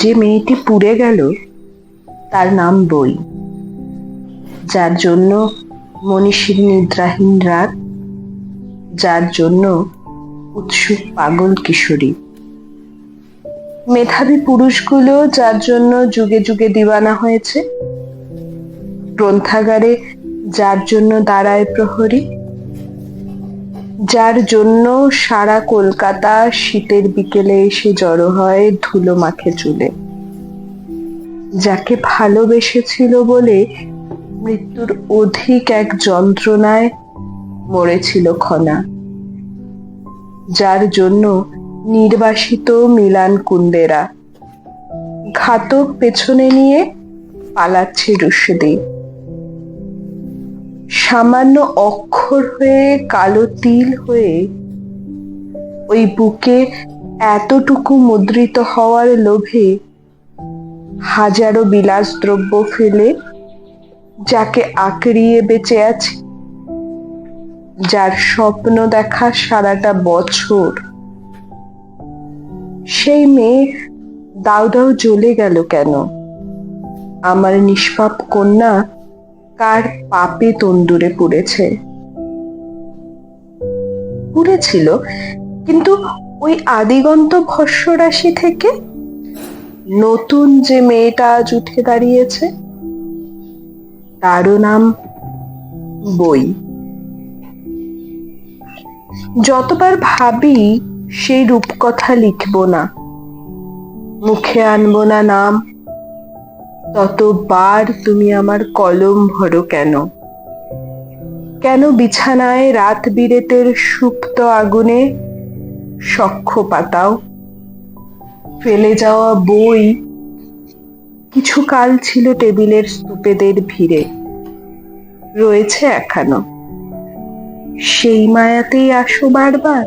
যে মেয়েটি পুড়ে গেল তার নাম বই, যার জন্য মনীষীর নিদ্রাহীন রাত, যার জন্য উৎসুক পাগল কিশোরী, মেধাবী পুরুষগুলো যার জন্য যুগে যুগে দিওয়ানা হয়েছে, গ্রন্থাগারে যার জন্য দাঁড়ায় প্রহরী, যার জন্য সারা কলকাতা শীতের বিকেলে এসে জড়ো হয় ধুলো মাখে চুলে, যাকে ভালোবেসেছিল বলে মৃত্যুর অধিক এক যন্ত্রণায় মরেছিল খনা, যার জন্য নির্বাসিত মিলান কুন্দেরা, ঘাতক পেছনে নিয়ে পালাচ্ছে রুশদি, সামান্য অক্ষর হয়ে কালো তিল হয়ে ওই বুকে এতটুকু মুদ্রিত হওয়ার লোভে হাজারো বিলাস দ্রব্য ফেলে যাকে আঁকড়িয়ে বেঁচে আছে, যার স্বপ্ন দেখা সারাটা বছর, সেই মেয়ে দাউ দাউ জ্বলে গেল কেন? আমার নিষ্পাপ কন্যা কার পাপে তন্দুরে পুড়েছিল, কিন্তু ওই আদিগন্ত ভস্য রাশি থেকে নতুন যে মেয়েটা আজ উঠে দাঁড়িয়েছে তারও নাম বই। যতবার ভাবি সেই রূপকথা লিখবো না, মুখে আনবো না নাম, ততবার তুমি আমার কলম ভরো কেন? কেন বিছানায় রাত বিরেতের সুপ্ত আগুনে সখ্য পাতাও? ফেলে যাওয়া বই কিছু কাল ছিল টেবিলের স্তূপেদের ভিড়ে, রয়েছে এখনো। সেই মায়াতেই আসো বারবার।